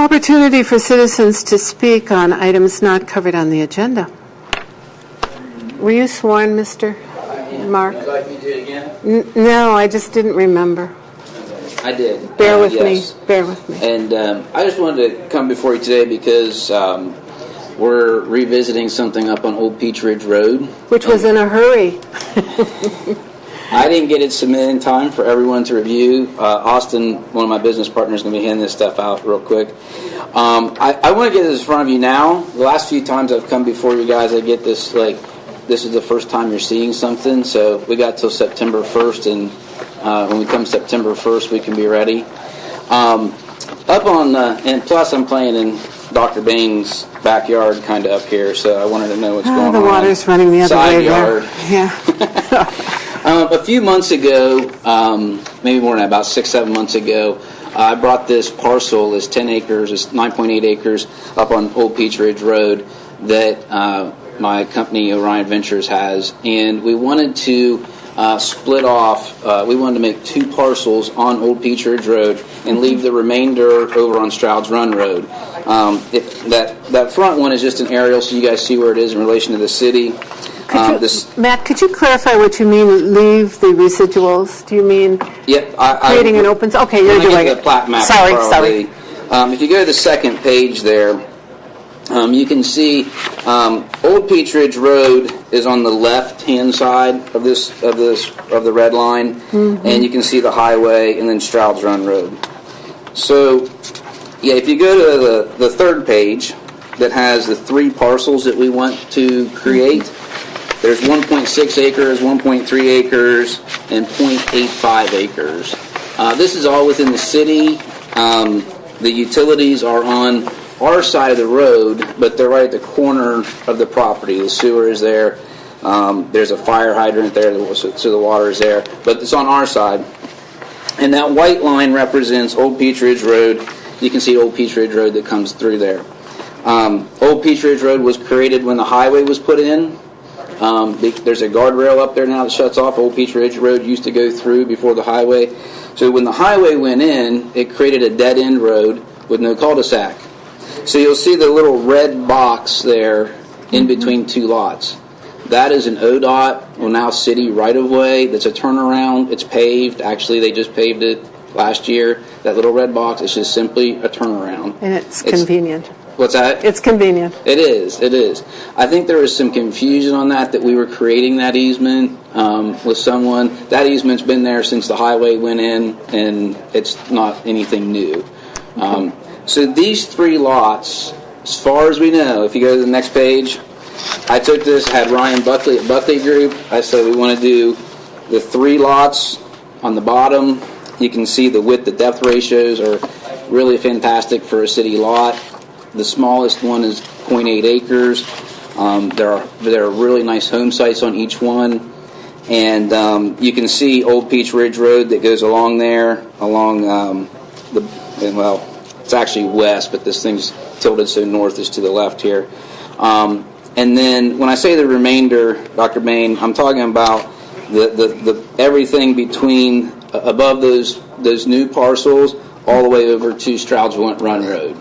opportunity for citizens to speak on items not covered on the agenda. Were you sworn, Mr. Mark? Would you like me to do it again? No, I just didn't remember. I did. Bear with yes. me. Bear with me. And I just wanted to come before you today because we're revisiting something up on Old Peach Ridge Road. Which was in a hurry. I didn't get it submitted in time for everyone to review. Austin, one of my business partners, is going to be handing this stuff out real quick. I want to get this in front of you now. The last few times I've come before you guys, I get this, like, this is the first time you're seeing something. So we got till September 1st, and when we come September 1st, we can be ready. Up on, and plus I'm playing in Dr. Bain's backyard kind of up here, so I wanted to know what's going on. The water's running the other way yard. there. Yeah. A few months ago, maybe more than that, about 6-7 months ago, I brought this parcel, this 10 acres, this 9.8 acres up on Old Peach Ridge Road that my company Orion Ventures has, and we wanted to split off. We wanted to make 2 parcels on Old Peach Ridge Road and leave the remainder over on Stroud's Run Road. That front one is just an aerial, so you guys see where it is in relation to the city. Matt, could you clarify what you mean, leave the residuals? Do you mean creating an open... Okay, you're doing it. The plat map sorry. If you go to the second page there, you can see Old Peach Ridge Road is on the left-hand side of the red line, mm-hmm. and you can see the highway and then Stroud's Run Road. So, if you go to the third page that has the 3 parcels that we want to create, there's 1.6 acres, 1.3 acres, and 0.85 acres. This is all within the city. The utilities are on our side of the road, but they're right at the corner of the property. The sewer is there. There's a fire hydrant there, so the water is there. But it's on our side. And that white line represents Old Peach Ridge Road. You can see Old Peach Ridge Road that comes through there. Old Peach Ridge Road was created when the highway was put in. There's a guardrail up there now that shuts off. Old Peach Ridge Road used to go through before the highway. So when the highway went in, it created a dead-end road with no cul-de-sac. So you'll see the little red box there in between 2 lots. That is an ODOT, well now city right-of-way. That's a turnaround. It's paved. Actually, they just paved it last year. That little red box is just simply a turnaround. And it's convenient. What's that? It's convenient. It is. I think there was some confusion on that we were creating that easement with someone. That easement's been there since the highway went in, and it's not anything new. Okay. So these 3 lots, as far as we know, if you go to the next page, I took this, had Ryan Buckley at Buckley Group. I said we want to do the 3 lots on the bottom. You can see the width, the depth ratios are really fantastic for a city lot. The smallest one is 0.8 acres. There are really nice home sites on each one. And you can see Old Peach Ridge Road that goes along there, it's actually west, but this thing's tilted so north is to the left here. And then when I say the remainder, Dr. Bain, I'm talking about the everything between above those new parcels all the way over to Stroud's Run Road.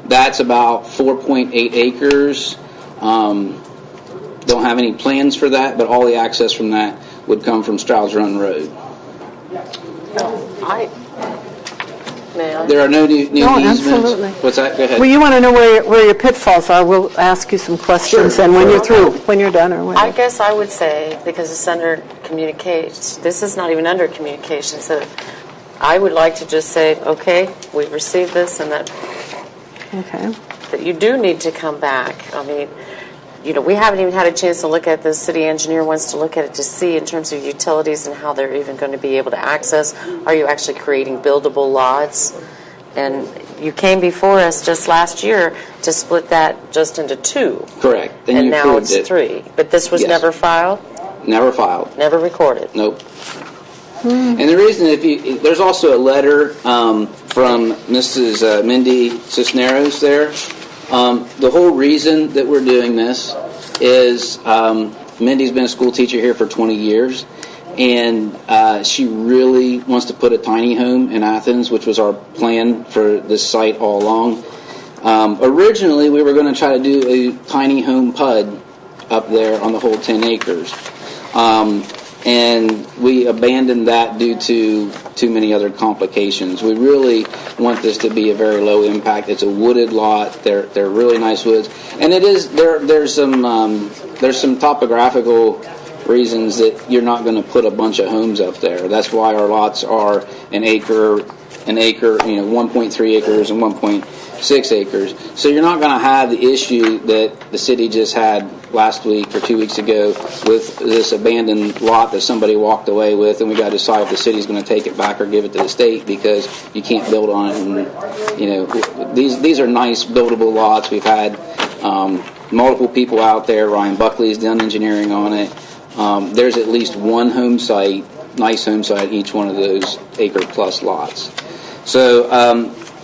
That's about 4.8 acres. Don't have any plans for that, but all the access from that would come from Stroud's Run Road. There are no new easements. Absolutely. What's that? Go ahead. Well, you want to know where your pitfalls are. We'll ask you some questions, and when you're through, when you're done, or whatever. I guess I would say, because it's under communications, this is not even under communications, so I would like to just say, okay, we've received this, and that you do need to come back. I mean, we haven't even had a chance to look at this. City engineer wants to look at it to see in terms of utilities and how they're even going to be able to access. Are you actually creating buildable lots? And you came before us just last year to split that just into 2. Correct. And now it's 3. But this was never filed? Never filed. Never recorded? Nope. And the reason, there's also a letter from Mrs. Mindy Cisneros there. The whole reason that we're doing this is Mindy's been a school teacher here for 20 years, and she really wants to put a tiny home in Athens, which was our plan for this site all along. Originally, we were going to try to do a tiny home PUD up there on the whole 10 acres. And we abandoned that due to too many other complications. We really want this to be a very low impact. It's a wooded lot. They're really nice woods, and it is there's some topographical reasons that you're not going to put a bunch of homes up there. That's why our lots are an acre, 1.3 acres and 1.6 acres. So you're not going to have the issue that the city just had last week or 2 weeks ago with this abandoned lot that somebody walked away with, and we got to decide if the city's going to take it back or give it to the state because you can't build on it. And these are nice buildable lots. We've had multiple people out there. Ryan Buckley's done engineering on it. There's at least one nice home site each one of those acre plus lots. So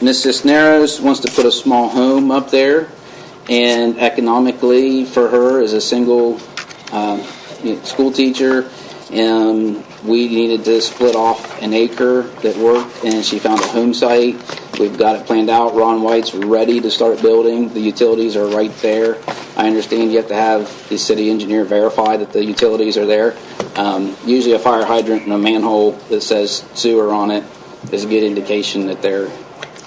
Ms. Cisneros wants to put a small home up there, and economically for her as a single school teacher, we needed to split off an acre that worked, and she found a home site. We've got it planned out. Ron White's ready to start building. The utilities are right there. I understand you have to have the city engineer verify that the utilities are there. Usually a fire hydrant and a manhole that says sewer on it is a good indication that they're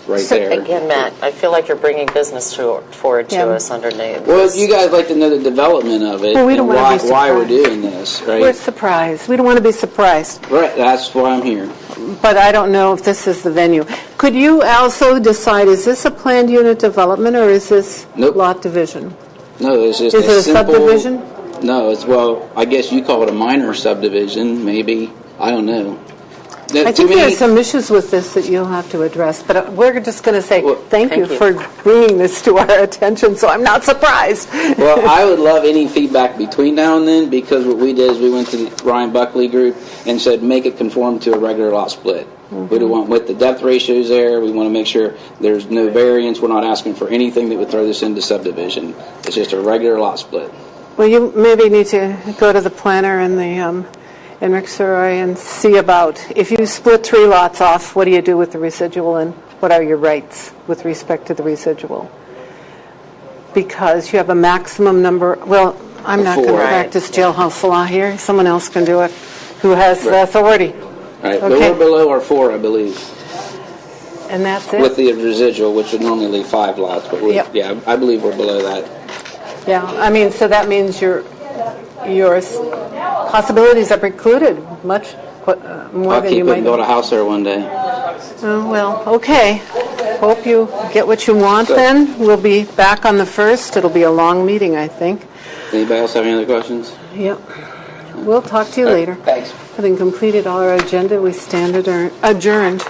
right there. Again, Matt, I feel like you're bringing business forward to us underneath. Well, you guys like to know the development of it, well, we don't and why we're doing this, right? We're surprised. We don't want to be surprised. Right, that's why I'm here. But I don't know if this is the venue. Could you also decide, is this a planned unit development or is this lot division? No, it's just is it a simple subdivision? No, I guess you call it a minor subdivision, maybe. I don't know. I think there are some issues with this that you'll have to address, but we're just going to say thank you for bringing this to our attention, so I'm not surprised. Well, I would love any feedback between now and then, because what we did is we went to the Ryan Buckley group and said make it conform to a regular lot split. Mm-hmm. We don't want, with the depth ratios there, we want to make sure there's no variance. We're not asking for anything that would throw this into subdivision. It's just a regular lot split. Well, you maybe need to go to the planner and the in Rick-Suroy and see about, if you split 3 lots off, what do you do with the residual and what are your rights with respect to the residual? Because you have a maximum number, well, I'm not going to practice jailhouse law here. Someone else can do it who has the authority. Right, but we're below our 4, I believe. And that's it? With the residual, which would normally leave 5 lots, but yeah, I believe we're below that. Yeah, I mean, so that means your possibilities are precluded much more than you might. I'll build a house there one day. Oh, well, okay. Hope you get what you want then. We'll be back on the 1st. It'll be a long meeting, I think. Anybody else have any other questions? Yep. We'll talk to you later. Thanks. Having completed all our agenda, we stand adjourned.